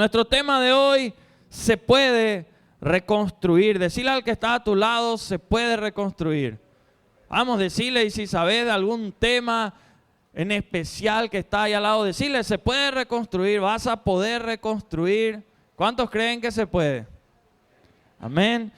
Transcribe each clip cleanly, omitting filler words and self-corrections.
Nuestro tema de hoy, se puede reconstruir. Decirle al que está a tu lado, se puede reconstruir. Vamos, decirle, y si sabes de algún tema en especial que está ahí al lado, decirle, se puede reconstruir, vas a poder reconstruir. ¿Cuántos creen que se puede? Amén.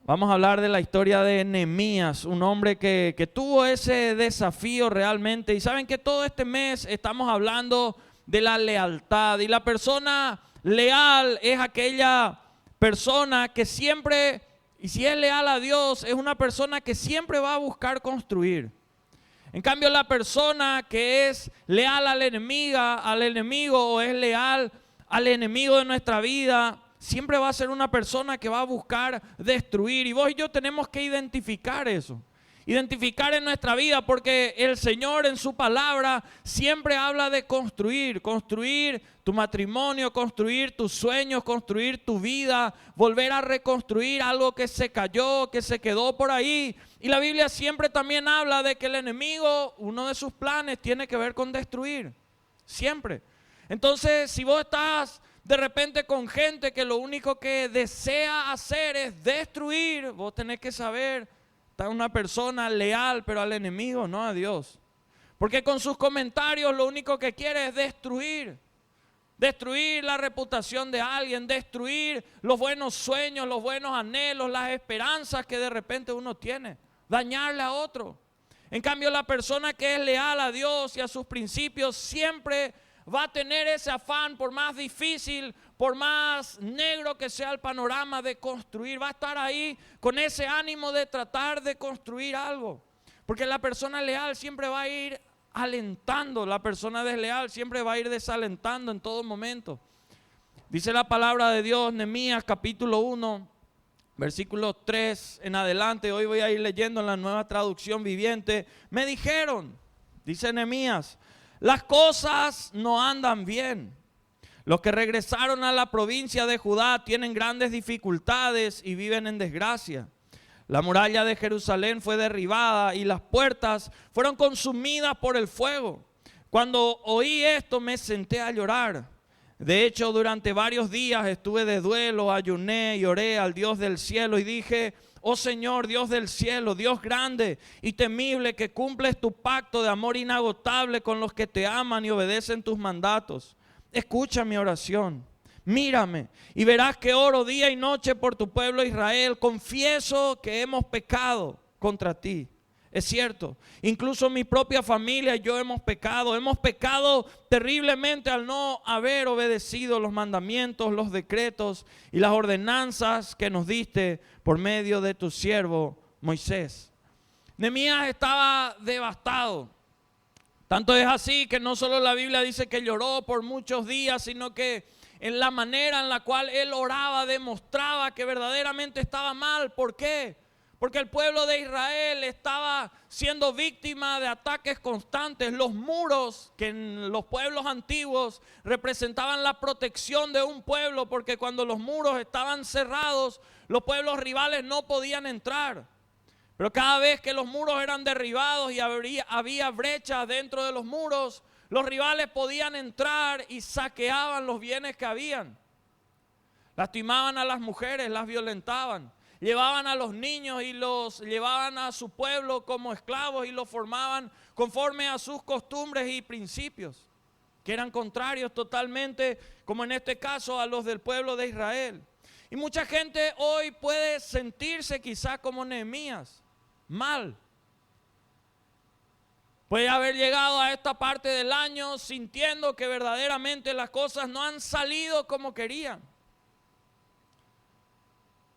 Vamos a hablar de la historia de Nehemías, un hombre que tuvo ese desafío realmente. Y saben que todo este mes estamos hablando de la lealtad. Y la persona leal es aquella persona que siempre, y si es leal a Dios, es una persona que siempre va a buscar construir. En cambio, la persona que es leal al enemigo o es leal al enemigo de nuestra vida, siempre va a ser una persona que va a buscar destruir. Y vos y yo tenemos que identificar eso. Identificar en nuestra vida, porque el Señor en su palabra siempre habla de construir. Construir tu matrimonio, construir tus sueños, construir tu vida, volver a reconstruir algo que se cayó, que se quedó por ahí. Y la Biblia siempre también habla de que el enemigo, uno de sus planes tiene que ver con destruir. Siempre. Entonces, si vos estás de repente con gente que lo único que desea hacer es destruir, vos tenés que saber, está una persona leal pero al enemigo, no a Dios. Porque con sus comentarios lo único que quiere es destruir. Destruir la reputación de alguien, destruir los buenos sueños, los buenos anhelos, las esperanzas que de repente uno tiene. Dañarle a otro. En cambio, la persona que es leal a Dios y a sus principios siempre va a tener ese afán, por más difícil, por más negro que sea el panorama, de construir. Va a estar ahí con ese ánimo de tratar de construir algo. Porque la persona leal siempre va a ir alentando, la persona desleal siempre va a ir desalentando en todo momento. Dice la palabra de Dios, Nehemías capítulo 1, versículo 3 en adelante. Hoy voy a ir leyendo en la Nueva Traducción Viviente. Me dijeron, dice Nehemías, las cosas no andan bien. Los que regresaron a la provincia de Judá tienen grandes dificultades y viven en desgracia. La muralla de Jerusalén fue derribada y las puertas fueron consumidas por el fuego. Cuando oí esto me senté a llorar. De hecho, durante varios días estuve de duelo, ayuné y oré al Dios del cielo y dije: oh Señor, Dios del cielo, Dios grande y temible, que cumples tu pacto de amor inagotable con los que te aman y obedecen tus mandatos. Escucha mi oración, mírame y verás que oro día y noche por tu pueblo Israel. Confieso que hemos pecado contra ti. Es cierto, incluso mi propia familia y yo hemos pecado terriblemente al no haber obedecido los mandamientos, los decretos y las ordenanzas que nos diste por medio de tu siervo Moisés. Nehemías estaba devastado. Tanto es así que no solo la Biblia dice que lloró por muchos días, sino que en la manera en la cual él oraba demostraba que verdaderamente estaba mal. ¿Por qué? Porque el pueblo de Israel estaba siendo víctima de ataques constantes. Los muros, que en los pueblos antiguos representaban la protección de un pueblo, porque cuando los muros estaban cerrados, los pueblos rivales no podían entrar. Pero cada vez que los muros eran derribados y había brechas dentro de los muros, los rivales podían entrar y saqueaban los bienes que habían. Lastimaban a las mujeres, las violentaban. Llevaban a los niños y los llevaban a su pueblo como esclavos y los formaban conforme a sus costumbres y principios, que eran contrarios totalmente, como en este caso, a los del pueblo de Israel. Y mucha gente hoy puede sentirse quizá como Nehemías, mal. Puede haber llegado a esta parte del año sintiendo que verdaderamente las cosas no han salido como querían.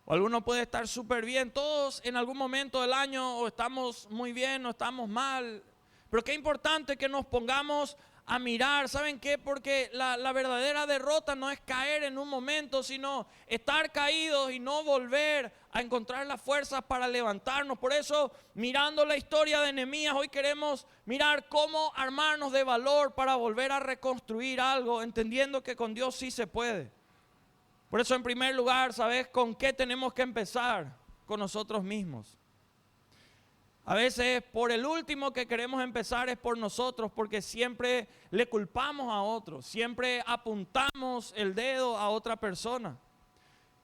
O alguno puede estar súper bien. Todos en algún momento del año o estamos muy bien o estamos mal. Pero qué importante que nos pongamos a mirar. ¿Saben qué? Porque la verdadera derrota no es caer en un momento, sino estar caídos y no volver a encontrar las fuerzas para levantarnos. Por eso, mirando la historia de Nehemías, hoy queremos mirar cómo armarnos de valor para volver a reconstruir algo, entendiendo que con Dios sí se puede. Por eso, en primer lugar, ¿sabes con qué tenemos que empezar? Con nosotros mismos. A veces por el último que queremos empezar es por nosotros, porque siempre le culpamos a otros, siempre apuntamos el dedo a otra persona.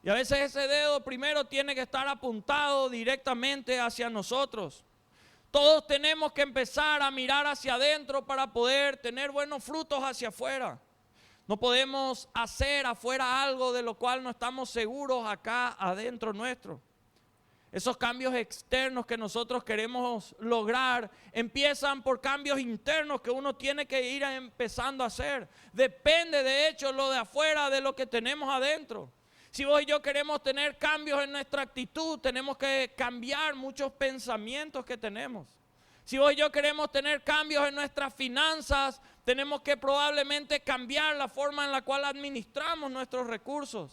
Y a veces ese dedo primero tiene que estar apuntado directamente hacia nosotros. Todos tenemos que empezar a mirar hacia adentro para poder tener buenos frutos hacia afuera. No podemos hacer afuera algo de lo cual no estamos seguros acá adentro nuestro. Esos cambios externos que nosotros queremos lograr empiezan por cambios internos que uno tiene que ir empezando a hacer. Depende de hecho lo de afuera de lo que tenemos adentro. Si vos y yo queremos tener cambios en nuestra actitud, tenemos que cambiar muchos pensamientos que tenemos. Si vos y yo queremos tener cambios en nuestras finanzas, tenemos que probablemente cambiar la forma en la cual administramos nuestros recursos.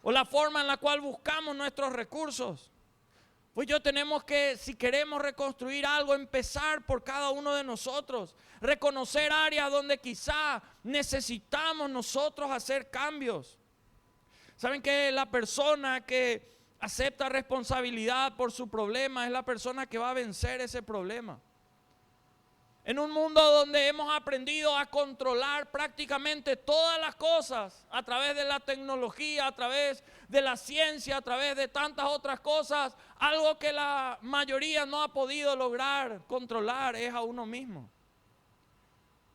O la forma en la cual buscamos nuestros recursos. Pues yo tenemos que, si queremos reconstruir algo, empezar por cada uno de nosotros. Reconocer áreas donde quizá necesitamos nosotros hacer cambios. ¿Saben que la persona que acepta responsabilidad por su problema es la persona que va a vencer ese problema? En un mundo donde hemos aprendido a controlar prácticamente todas las cosas a través de la tecnología, a través de la ciencia, a través de tantas otras cosas, algo que la mayoría no ha podido lograr controlar es a uno mismo.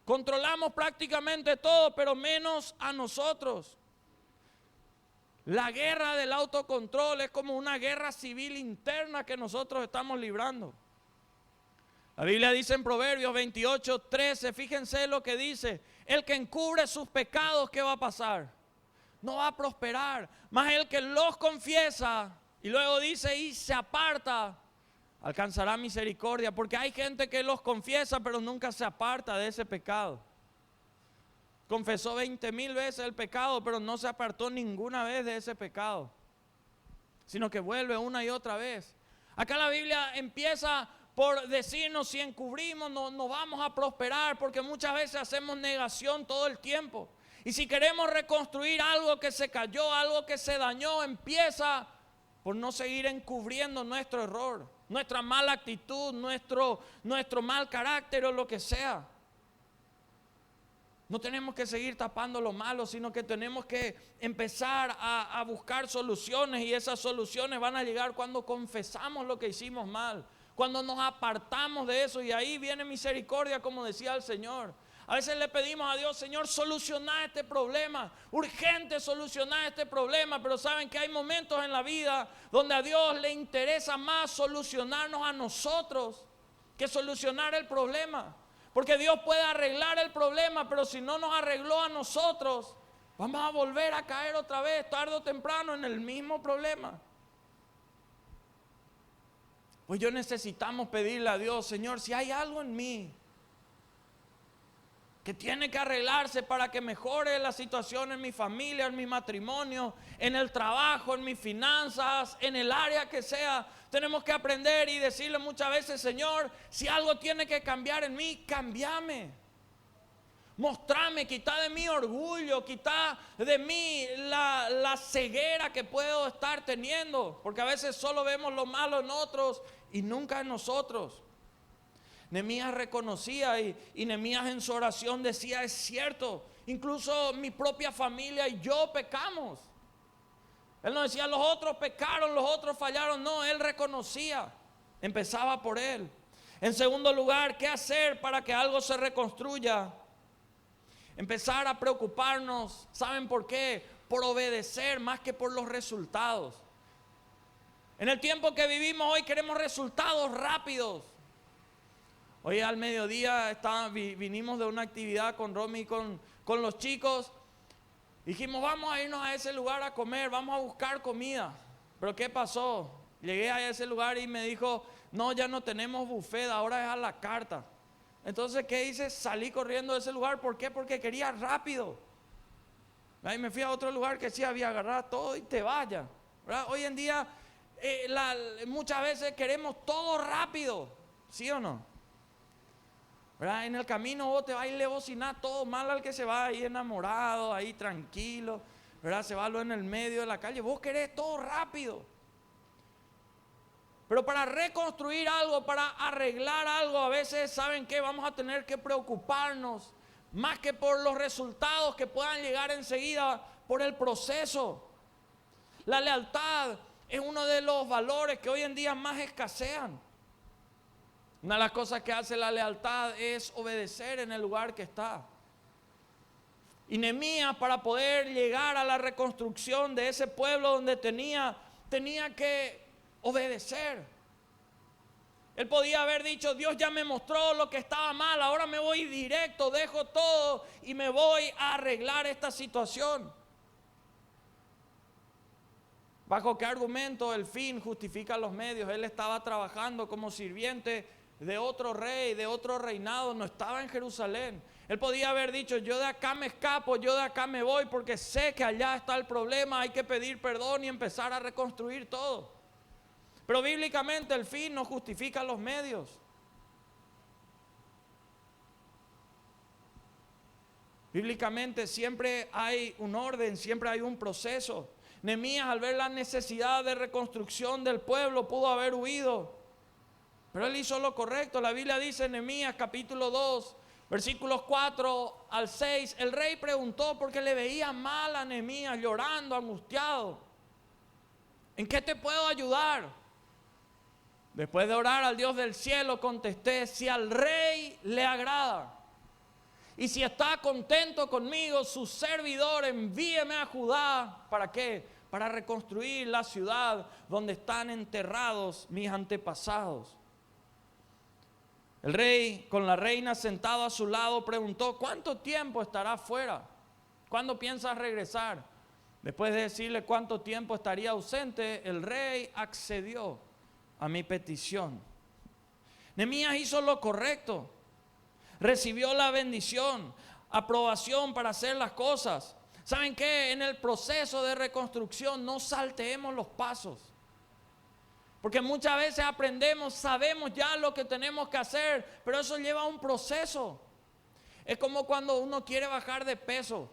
Controlamos prácticamente todo, pero menos a nosotros. La guerra del autocontrol es como una guerra civil interna que nosotros estamos librando. La Biblia dice en Proverbios 28:13, fíjense lo que dice: el que encubre sus pecados, ¿qué va a pasar? No va a prosperar, mas el que los confiesa, y luego dice, y se aparta, alcanzará misericordia. Porque hay gente que los confiesa, pero nunca se aparta de ese pecado. Confesó 20,000 veces el pecado, pero no se apartó ninguna vez de ese pecado, sino que vuelve una y otra vez. Acá la Biblia empieza por decirnos: si encubrimos no vamos a prosperar, porque muchas veces hacemos negación todo el tiempo. Y si queremos reconstruir algo que se cayó, algo que se dañó, empieza por no seguir encubriendo nuestro error, nuestra mala actitud, nuestro mal carácter o lo que sea. No tenemos que seguir tapando lo malo, sino que tenemos que empezar a buscar soluciones, y esas soluciones van a llegar cuando confesamos lo que hicimos mal, cuando nos apartamos de eso, y ahí viene misericordia, como decía el Señor. A veces le pedimos a Dios: Señor, soluciona este problema, urgente solucionar este problema, pero saben que hay momentos en la vida donde a Dios le interesa más solucionarnos a nosotros que solucionar el problema. Porque Dios puede arreglar el problema, pero si no nos arregló a nosotros, vamos a volver a caer otra vez, tarde o temprano, en el mismo problema. Pues yo necesitamos pedirle a Dios: Señor, si hay algo en mí que tiene que arreglarse para que mejore la situación en mi familia, en mi matrimonio, en el trabajo, en mis finanzas, en el área que sea, tenemos que aprender y decirle muchas veces: Señor, si algo tiene que cambiar en mí, cámbiame. Mostrame, quita de mí orgullo, quita de mí la ceguera que puedo estar teniendo, porque a veces solo vemos lo malo en otros y nunca en nosotros. Nehemías reconocía y Nehemías en su oración decía: es cierto, incluso mi propia familia y yo pecamos. Él no decía: los otros pecaron, los otros fallaron. No, él reconocía, empezaba por él. En segundo lugar, ¿qué hacer para que algo se reconstruya? Empezar a preocuparnos, ¿saben por qué? Por obedecer más que por los resultados. En el tiempo que vivimos hoy queremos resultados rápidos. Hoy al mediodía vinimos de una actividad con Romy y con los chicos. Dijimos: vamos a irnos a ese lugar a comer, vamos a buscar comida. Pero ¿qué pasó? Llegué a ese lugar y me dijo: no, ya no tenemos buffet, ahora es a la carta. Entonces, ¿qué hice? Salí corriendo de ese lugar. ¿Por qué? Porque quería rápido. Ahí me fui a otro lugar que sí había agarrado todo y te vaya, ¿verdad? Hoy en día muchas veces queremos todo rápido, ¿sí o no? ¿Verdad? En el camino vos te vas a ir a bocinar todo mal al que se va ahí enamorado, ahí tranquilo, ¿verdad? Se va lo en el medio de la calle. Vos querés todo rápido. Pero para reconstruir algo, para arreglar algo, a veces, ¿saben qué? Vamos a tener que preocuparnos más que por los resultados que puedan llegar enseguida, por el proceso. La lealtad es uno de los valores que hoy en día más escasean. Una de las cosas que hace la lealtad es obedecer en el lugar que está. Y Nehemías, para poder llegar a la reconstrucción de ese pueblo donde tenía que obedecer. Él podía haber dicho: Dios ya me mostró lo que estaba mal, ahora me voy directo, dejo todo y me voy a arreglar esta situación. ¿Bajo qué argumento el fin justifica los medios? Él estaba trabajando como sirviente de otro rey, de otro reinado, no estaba en Jerusalén. Él podía haber dicho: yo de acá me escapo, yo de acá me voy porque sé que allá está el problema, hay que pedir perdón y empezar a reconstruir todo. Pero bíblicamente el fin no justifica los medios. Bíblicamente siempre hay un orden, siempre hay un proceso. Nehemías, al ver la necesidad de reconstrucción del pueblo, pudo haber huido, pero él hizo lo correcto. La Biblia dice en Nehemías capítulo 2, versículos 4 al 6, el rey preguntó porque le veía mal a Nehemías, llorando, angustiado: ¿en qué te puedo ayudar? Después de orar al Dios del cielo, contesté: si al rey le agrada y si está contento conmigo, su servidor, envíeme a Judá. ¿Para qué? Para reconstruir la ciudad donde están enterrados mis antepasados. El rey, con la reina sentado a su lado, preguntó: ¿cuánto tiempo estará fuera? ¿Cuándo piensas regresar? Después de decirle cuánto tiempo estaría ausente, el rey accedió a mi petición. Nehemías hizo lo correcto. Recibió la bendición, aprobación para hacer las cosas. ¿Saben qué? En el proceso de reconstrucción no salteemos los pasos. Porque muchas veces aprendemos, sabemos ya lo que tenemos que hacer, pero eso lleva a un proceso. Es como cuando uno quiere bajar de peso,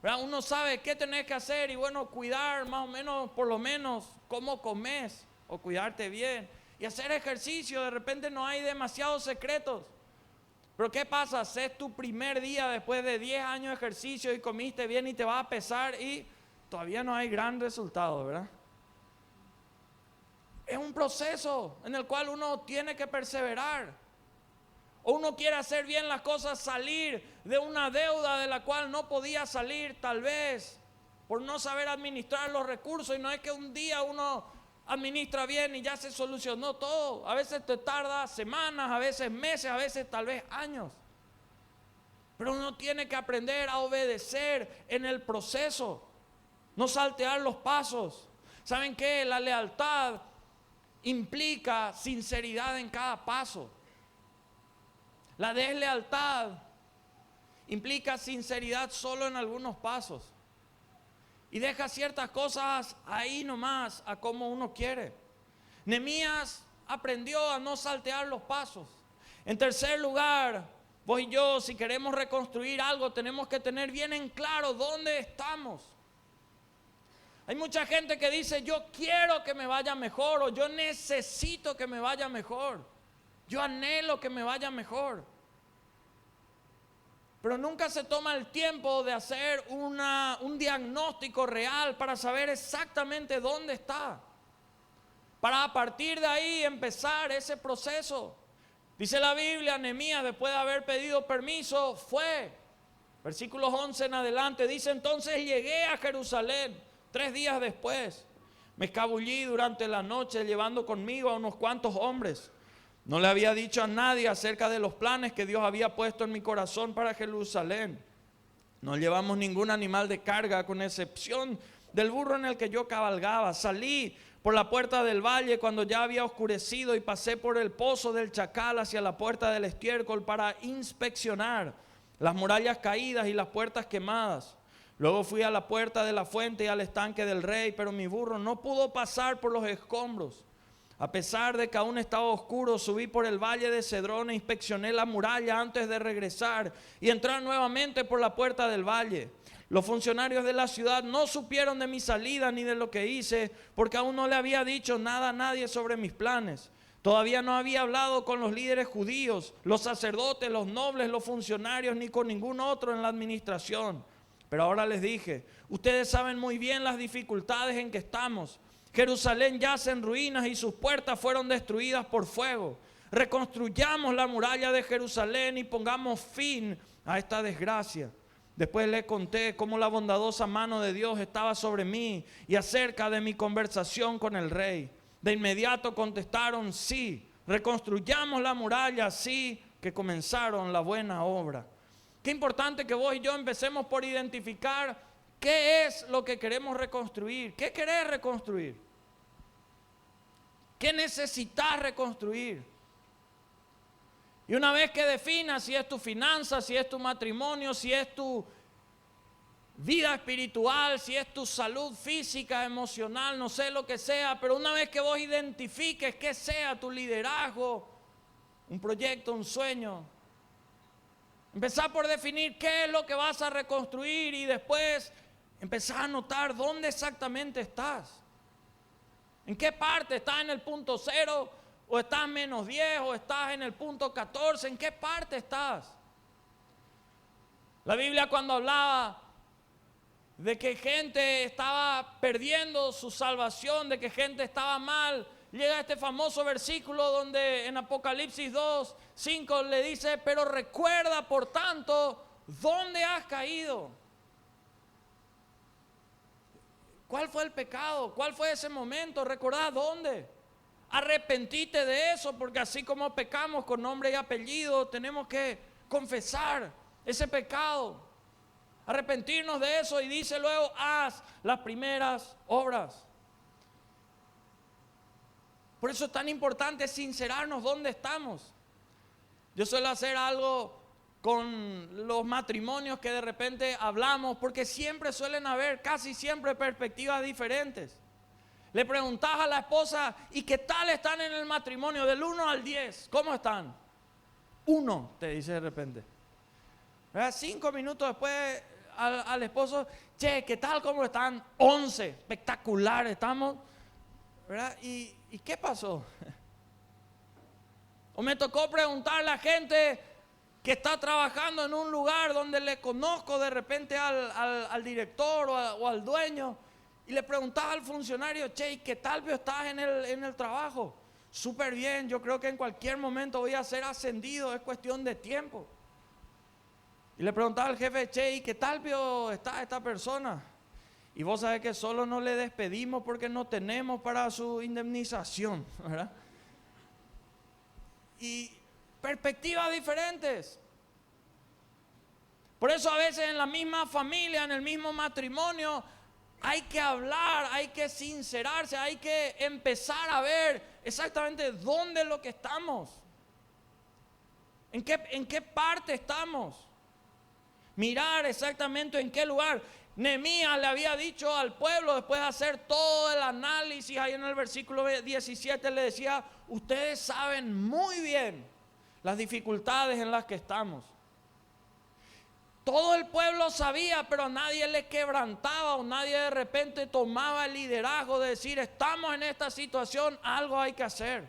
¿verdad? Uno sabe qué tenés que hacer y bueno, cuidar más o menos, por lo menos, cómo comes o cuidarte bien. Y hacer ejercicio, de repente no hay demasiados secretos. Pero ¿qué pasa? Haces tu primer día después de 10 años de ejercicio y comiste bien y te vas a pesar y todavía no hay gran resultado, ¿verdad? Es un proceso en el cual uno tiene que perseverar. O uno quiere hacer bien las cosas, salir de una deuda de la cual no podía salir, tal vez por no saber administrar los recursos. Y no es que un día uno administra bien y ya se solucionó todo. A veces te tarda semanas, a veces meses, a veces tal vez años. Pero uno tiene que aprender a obedecer en el proceso, no saltear los pasos. ¿Saben qué? La lealtad implica sinceridad en cada paso. La deslealtad implica sinceridad solo en algunos pasos. Y deja ciertas cosas ahí nomás, a como uno quiere. Nehemías aprendió a no saltear los pasos. En tercer lugar, vos y yo, si queremos reconstruir algo, tenemos que tener bien en claro dónde estamos. Hay mucha gente que dice: yo quiero que me vaya mejor, o yo necesito que me vaya mejor, yo anhelo que me vaya mejor. Pero nunca se toma el tiempo de hacer un diagnóstico real para saber exactamente dónde está, para a partir de ahí empezar ese proceso. Dice la Biblia, Nehemías, después de haber pedido permiso, fue. Versículos 11 en adelante dice: entonces llegué a Jerusalén 3 días después. Me escabullí durante la noche llevando conmigo a unos cuantos hombres. No le había dicho a nadie acerca de los planes que Dios había puesto en mi corazón para Jerusalén. No llevamos ningún animal de carga, con excepción del burro en el que yo cabalgaba. Salí por la puerta del valle cuando ya había oscurecido y pasé por el pozo del Chacal hacia la puerta del estiércol para inspeccionar las murallas caídas y las puertas quemadas. Luego fui a la puerta de la fuente y al estanque del rey, pero mi burro no pudo pasar por los escombros. A pesar de que aún estaba oscuro, subí por el valle de Cedrón e inspeccioné la muralla antes de regresar y entrar nuevamente por la puerta del valle. Los funcionarios de la ciudad no supieron de mi salida ni de lo que hice, porque aún no le había dicho nada a nadie sobre mis planes. Todavía no había hablado con los líderes judíos, los sacerdotes, los nobles, los funcionarios, ni con ningún otro en la administración. Pero ahora les dije, ustedes saben muy bien las dificultades en que estamos. Jerusalén yace en ruinas y sus puertas fueron destruidas por fuego. Reconstruyamos la muralla de Jerusalén y pongamos fin a esta desgracia. Después le conté cómo la bondadosa mano de Dios estaba sobre mí y acerca de mi conversación con el rey. De inmediato contestaron, sí, reconstruyamos la muralla, así que comenzaron la buena obra. Qué importante que vos y yo empecemos por identificar qué es lo que queremos reconstruir. ¿Qué querés reconstruir? ¿Qué necesitas reconstruir? Y una vez que definas si es tu finanza, si es tu matrimonio, si es tu vida espiritual, si es tu salud física, emocional, no sé lo que sea, pero una vez que vos identifiques qué sea tu liderazgo, un proyecto, un sueño, empezá por definir qué es lo que vas a reconstruir y después empezá a notar dónde exactamente estás. ¿En qué parte? ¿Estás en el punto 0? ¿O estás menos 10? ¿O estás en el punto 14? ¿En qué parte estás? La Biblia cuando hablaba de que gente estaba perdiendo su salvación, de que gente estaba mal, llega este famoso versículo donde en Apocalipsis 2:5 le dice, pero recuerda por tanto dónde has caído. ¿Cuál fue el pecado? ¿Cuál fue ese momento? ¿Recordás dónde? Arrepentite de eso, porque así como pecamos con nombre y apellido, tenemos que confesar ese pecado. Arrepentirnos de eso y dice luego, haz las primeras obras. Por eso es tan importante sincerarnos dónde estamos. Yo suelo hacer algo con los matrimonios que de repente hablamos, porque siempre suelen haber, casi siempre, perspectivas diferentes. Le preguntás a la esposa, ¿y qué tal están en el matrimonio? Del 1 al 10, ¿cómo están? 1, te dice de repente. 5 minutos después al esposo, che, ¿qué tal? ¿Cómo están? 11, espectacular estamos. ¿Verdad? ¿Y qué pasó? O me tocó preguntarle a gente que está trabajando en un lugar donde le conozco de repente al director o al dueño, y le preguntaba al funcionario, che, ¿qué tal estás en el trabajo? Súper bien, yo creo que en cualquier momento voy a ser ascendido, es cuestión de tiempo. Y le preguntaba al jefe, che, ¿y qué tal está esta persona? Y vos sabés que solo no le despedimos porque no tenemos para su indemnización, ¿verdad? Y perspectivas diferentes. Por eso a veces en la misma familia, en el mismo matrimonio, hay que hablar, hay que sincerarse, hay que empezar a ver exactamente dónde es lo que estamos. ¿En qué parte estamos? Mirar exactamente en qué lugar. Nehemías le había dicho al pueblo, después de hacer todo el análisis, ahí en el versículo 17 le decía, ustedes saben muy bien las dificultades en las que estamos. Todo el pueblo sabía, pero nadie le quebrantaba o nadie de repente tomaba el liderazgo de decir, estamos en esta situación, algo hay que hacer.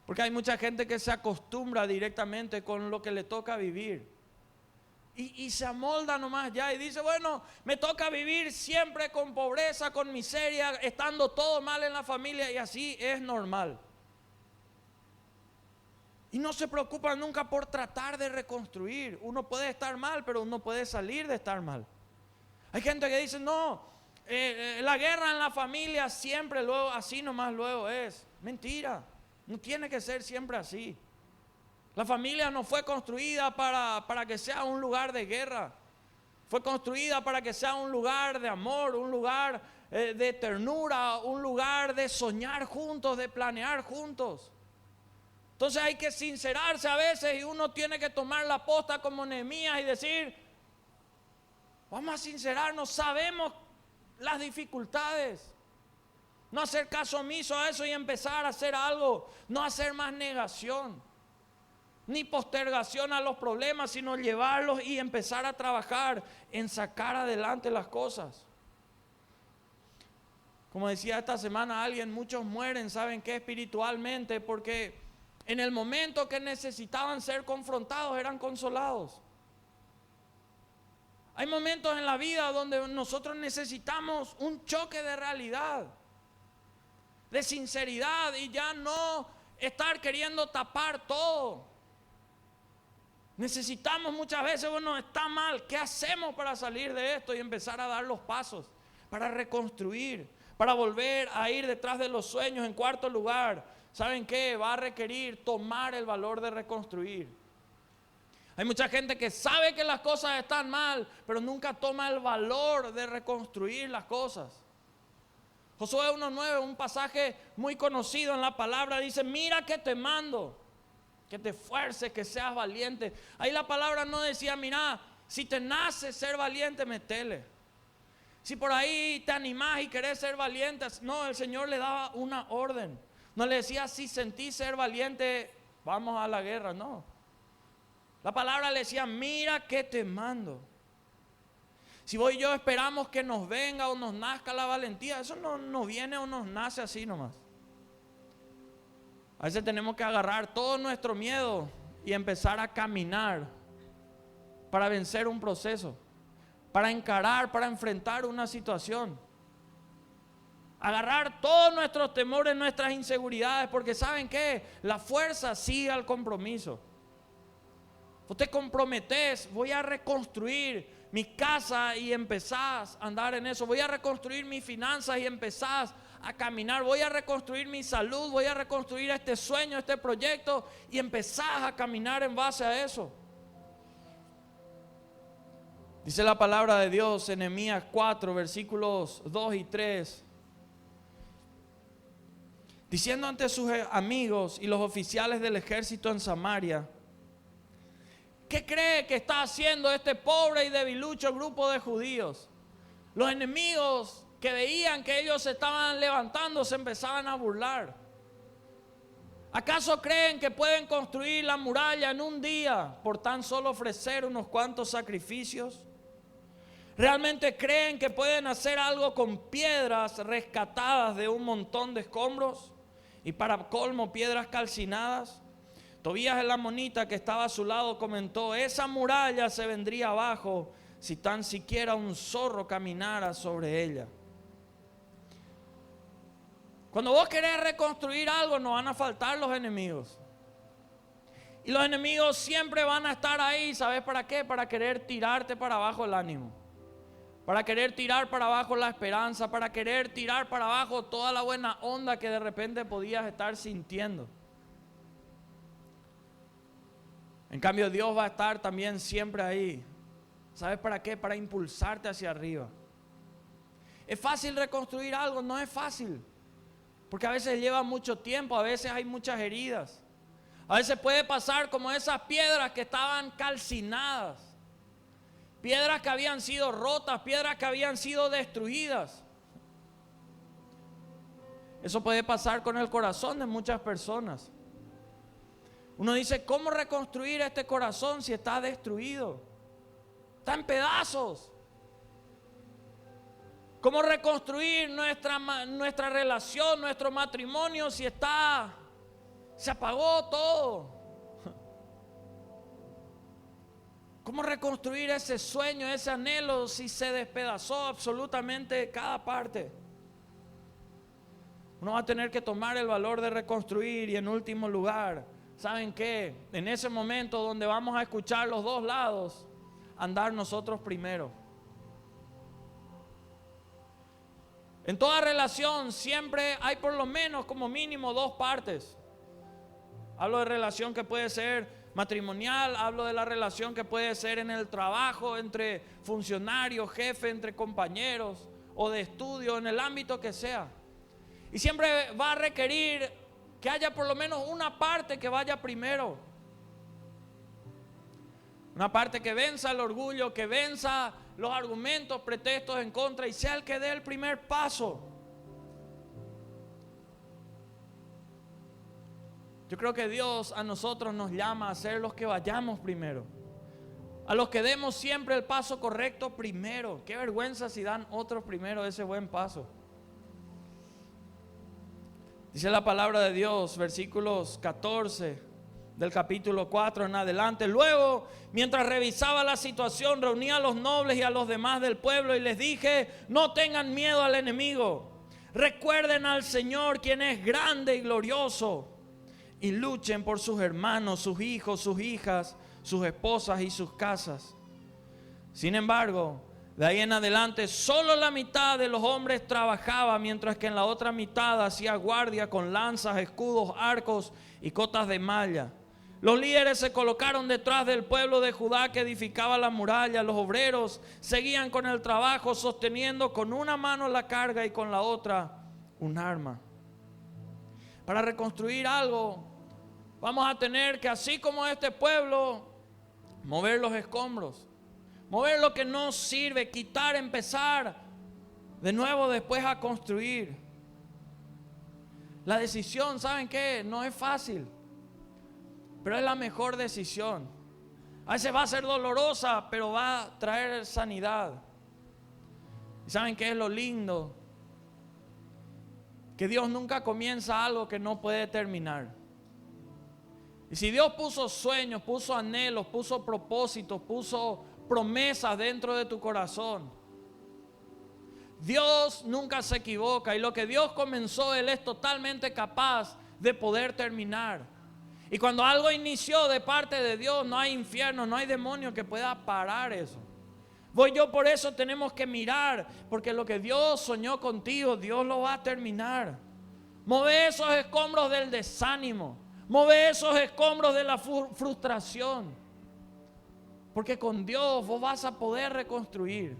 Porque hay mucha gente que se acostumbra directamente con lo que le toca vivir. Y se amolda nomás ya y dice, bueno, me toca vivir siempre con pobreza, con miseria, estando todo mal en la familia y así es normal. Y no se preocupa nunca por tratar de reconstruir. Uno puede estar mal, pero uno puede salir de estar mal. Hay gente que dice, no, la guerra en la familia siempre luego, así nomás luego es. Mentira, no tiene que ser siempre así. La familia no fue construida para que sea un lugar de guerra. Fue construida para que sea un lugar de amor, un lugar de ternura, un lugar de soñar juntos, de planear juntos. Entonces hay que sincerarse a veces y uno tiene que tomar la posta como Nehemías y decir, vamos a sincerarnos, sabemos las dificultades. No hacer caso omiso a eso y empezar a hacer algo, no hacer más negación. ni postergación a los problemas, sino llevarlos y empezar a trabajar en sacar adelante las cosas. Como decía esta semana alguien, muchos mueren, ¿saben qué? Espiritualmente, porque en el momento que necesitaban ser confrontados, eran consolados. Hay momentos en la vida donde nosotros necesitamos un choque de realidad, de sinceridad, y ya no estar queriendo tapar todo. Necesitamos muchas veces, bueno, está mal, ¿qué hacemos para salir de esto? Y empezar a dar los pasos para reconstruir, para volver a ir detrás de los sueños. En cuarto lugar, ¿saben qué? Va a requerir tomar el valor de reconstruir. Hay mucha gente que sabe que las cosas están mal, pero nunca toma el valor de reconstruir las cosas. Josué 1:9, un pasaje muy conocido en la palabra, dice: mira que te mando, que te esfuerces, que seas valiente. Ahí la palabra no decía: mira, si te nace ser valiente, metele. Si por ahí te animás y querés ser valiente. No, el Señor le daba una orden. No le decía: si sentís ser valiente, vamos a la guerra. No. La palabra le decía: mira que te mando. Si vos y yo esperamos que nos venga o nos nazca la valentía, eso no viene o nos nace así nomás. A veces tenemos que agarrar todo nuestro miedo y empezar a caminar para vencer un proceso, para encarar, para enfrentar una situación. Agarrar todos nuestros temores, nuestras inseguridades, porque ¿saben qué? La fuerza sigue al compromiso. Vos te comprometés: voy a reconstruir mi casa, y empezás a andar en eso. Voy a reconstruir mis finanzas y empezás a caminar. Voy a reconstruir mi salud, voy a reconstruir este sueño, este proyecto, y empezás a caminar en base a eso. Dice la palabra de Dios en Nehemías 4, versículos 2 y 3. Diciendo ante sus amigos y los oficiales del ejército en Samaria: ¿qué cree que está haciendo este pobre y debilucho grupo de judíos? Los enemigos que veían que ellos se estaban levantando se empezaban a burlar. ¿Acaso creen que pueden construir la muralla en un día por tan solo ofrecer unos cuantos sacrificios? ¿Realmente creen que pueden hacer algo con piedras rescatadas de un montón de escombros? Y para colmo, piedras calcinadas. Tobías el amonita, que estaba a su lado, comentó: esa muralla se vendría abajo si tan siquiera un zorro caminara sobre ella. Cuando vos querés reconstruir algo, no van a faltar los enemigos. Y los enemigos siempre van a estar ahí. ¿Sabes para qué? Para querer tirarte para abajo el ánimo, para querer tirar para abajo la esperanza, para querer tirar para abajo toda la buena onda que de repente podías estar sintiendo. En cambio, Dios va a estar también siempre ahí. ¿Sabes para qué? Para impulsarte hacia arriba. ¿Es fácil reconstruir algo? No es fácil, porque a veces lleva mucho tiempo, a veces hay muchas heridas. A veces puede pasar como esas piedras que estaban calcinadas, piedras que habían sido rotas, piedras que habían sido destruidas. Eso puede pasar con el corazón de muchas personas. Uno dice: ¿cómo reconstruir este corazón si está destruido? Está en pedazos. ¿Cómo reconstruir nuestra relación, nuestro matrimonio si se apagó todo? ¿Cómo reconstruir ese sueño, ese anhelo si se despedazó absolutamente cada parte? Uno va a tener que tomar el valor de reconstruir. Y en último lugar, ¿saben qué? En ese momento donde vamos a escuchar los dos lados, andar nosotros primero. En toda relación siempre hay por lo menos, como mínimo, dos partes. Hablo de relación que puede ser matrimonial, hablo de la relación que puede ser en el trabajo, entre funcionarios, jefes, entre compañeros, o de estudio, en el ámbito que sea. Y siempre va a requerir que haya por lo menos una parte que vaya primero. Una parte que venza el orgullo, que venza los argumentos, pretextos en contra, y sea el que dé el primer paso. Yo creo que Dios a nosotros nos llama a ser los que vayamos primero, a los que demos siempre el paso correcto primero. Qué vergüenza si dan otros primero ese buen paso. Dice la palabra de Dios, versículos 14 del capítulo 4 en adelante. Luego, mientras revisaba la situación, reuní a los nobles y a los demás del pueblo y les dije: no tengan miedo al enemigo. Recuerden al Señor, quien es grande y glorioso, y luchen por sus hermanos, sus hijos, sus hijas, sus esposas y sus casas. Sin embargo, de ahí en adelante solo la mitad de los hombres trabajaba, mientras que en la otra mitad hacía guardia con lanzas, escudos, arcos y cotas de malla. Los líderes se colocaron detrás del pueblo de Judá que edificaba la muralla. Los obreros seguían con el trabajo, sosteniendo con una mano la carga y con la otra un arma. Para reconstruir algo, vamos a tener que, así como este pueblo, mover los escombros, mover lo que no sirve, quitar, empezar de nuevo después a construir. La decisión, ¿saben qué? No es fácil, pero es la mejor decisión. A veces va a ser dolorosa, pero va a traer sanidad. ¿Y saben qué es lo lindo? Que Dios nunca comienza algo que no puede terminar. Y si Dios puso sueños, puso anhelos, puso propósitos, puso promesas dentro de tu corazón, Dios nunca se equivoca. Y lo que Dios comenzó, Él es totalmente capaz de poder terminar. Y cuando algo inició de parte de Dios, no hay infierno, no hay demonio que pueda parar eso. Por eso tenemos que mirar, porque lo que Dios soñó contigo, Dios lo va a terminar. Mueve esos escombros del desánimo, mueve esos escombros de la frustración, porque con Dios vos vas a poder reconstruir,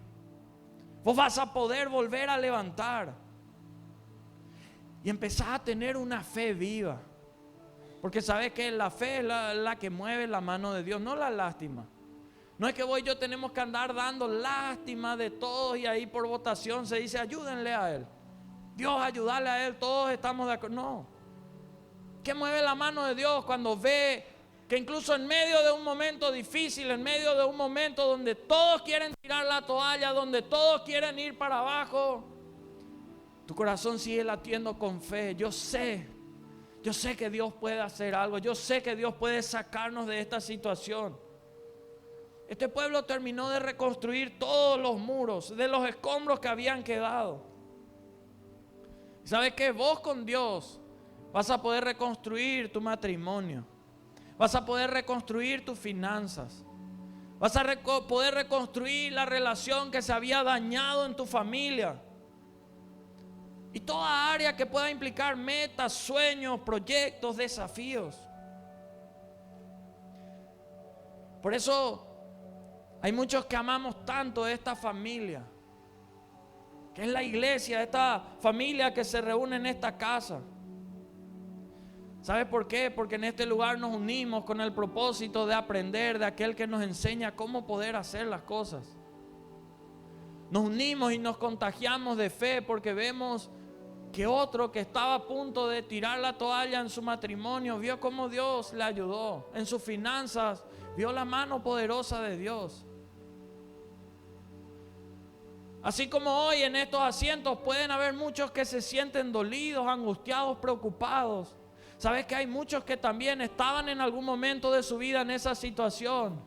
vos vas a poder volver a levantar y empezar a tener una fe viva. Porque sabes que la fe es la que mueve la mano de Dios, no la lástima. No es que yo tenemos que andar dando lástima de todos y ahí por votación se dice ayúdenle a él. Dios, ayudarle a él, todos estamos de acuerdo. No. ¿Qué mueve la mano de Dios cuando ve que incluso en medio de un momento difícil, en medio de un momento donde todos quieren tirar la toalla, donde todos quieren ir para abajo, tu corazón sigue latiendo con fe? Yo sé que Dios puede hacer algo, yo sé que Dios puede sacarnos de esta situación. Este pueblo terminó de reconstruir todos los muros, de los escombros que habían quedado. ¿Sabes qué? Vos con Dios vas a poder reconstruir tu matrimonio, vas a poder reconstruir tus finanzas, vas a poder reconstruir la relación que se había dañado en tu familia. Y toda área que pueda implicar metas, sueños, proyectos, desafíos. Por eso hay muchos que amamos tanto esta familia, que es la iglesia, esta familia que se reúne en esta casa. ¿Sabes por qué? Porque en este lugar nos unimos con el propósito de aprender de aquel que nos enseña cómo poder hacer las cosas. Nos unimos y nos contagiamos de fe porque vemos que otro que estaba a punto de tirar la toalla en su matrimonio vio cómo Dios le ayudó. En sus finanzas vio la mano poderosa de Dios. Así como hoy en estos asientos pueden haber muchos que se sienten dolidos, angustiados, preocupados. Sabes que hay muchos que también estaban en algún momento de su vida en esa situación,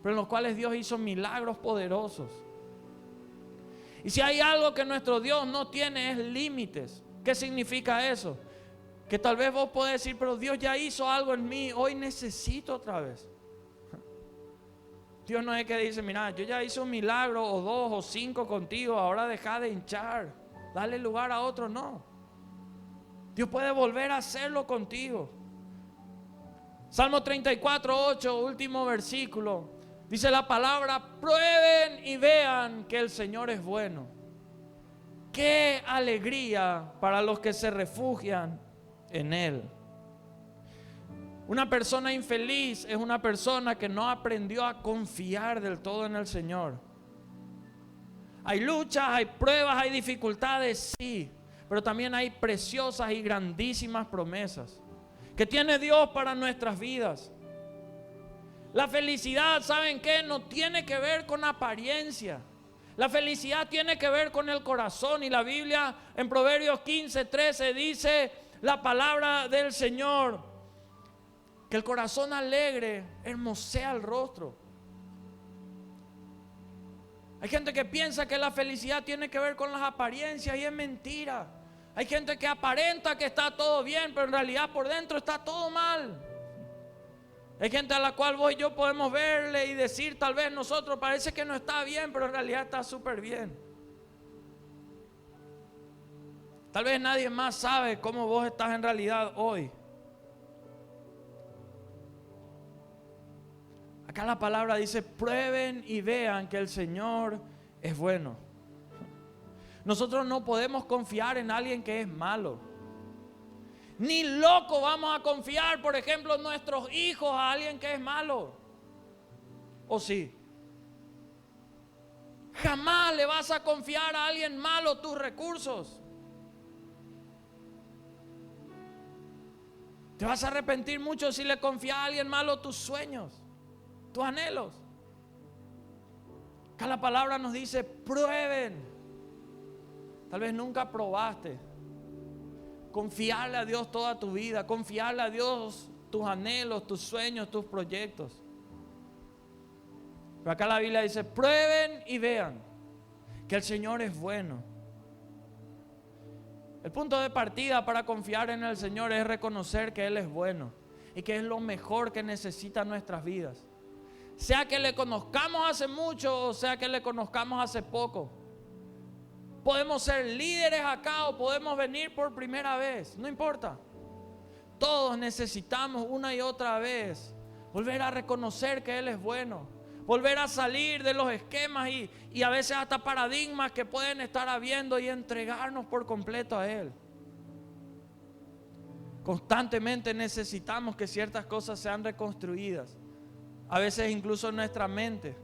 pero en los cuales Dios hizo milagros poderosos. Y si hay algo que nuestro Dios no tiene es límites. ¿Qué significa eso? Que tal vez vos podés decir, pero Dios ya hizo algo en mí, hoy necesito otra vez. Dios no es que dice, mira, yo ya hice un milagro o 2 o 5 contigo, ahora deja de hinchar, dale lugar a otro. No, Dios puede volver a hacerlo contigo. Salmo 34:8, último versículo, dice la palabra: prueben y vean que el Señor es bueno. Qué alegría para los que se refugian en Él. Una persona infeliz es una persona que no aprendió a confiar del todo en el Señor. Hay luchas, hay pruebas, hay dificultades, sí, pero también hay preciosas y grandísimas promesas. que tiene Dios para nuestras vidas. La felicidad, ¿saben qué? No tiene que ver con apariencia. La felicidad tiene que ver con el corazón. Y la Biblia en Proverbios 15:13 dice la palabra del Señor, que el corazón alegre hermosea el rostro. Hay gente que piensa que la felicidad tiene que ver con las apariencias y es mentira. Hay gente que aparenta que está todo bien, pero en realidad por dentro está todo mal. Hay gente a la cual vos y yo podemos verle y decir, tal vez nosotros parece que no está bien, pero en realidad está súper bien. Tal vez nadie más sabe cómo vos estás en realidad hoy. Acá la palabra dice, prueben y vean que el Señor es bueno. Nosotros no podemos confiar en alguien que es malo. Ni loco vamos a confiar, por ejemplo, en nuestros hijos a alguien que es malo. ¿O sí? Jamás le vas a confiar a alguien malo tus recursos. Te vas a arrepentir mucho si le confías a alguien malo tus sueños, tus anhelos. Acá la palabra nos dice, prueben. Tal vez nunca probaste confiarle a Dios toda tu vida, confiarle a Dios tus anhelos, tus sueños, tus proyectos. Pero acá la Biblia dice, prueben y vean que el Señor es bueno. El punto de partida para confiar en el Señor es reconocer que Él es bueno y que es lo mejor que necesitan nuestras vidas. Sea que le conozcamos hace mucho o sea que le conozcamos hace poco. Podemos ser líderes acá o podemos venir por primera vez, no importa. Todos necesitamos una y otra vez volver a reconocer que Él es bueno, volver a salir de los esquemas y a veces hasta paradigmas que pueden estar habiendo y entregarnos por completo a Él. Constantemente necesitamos que ciertas cosas sean reconstruidas, a veces incluso en nuestra mente.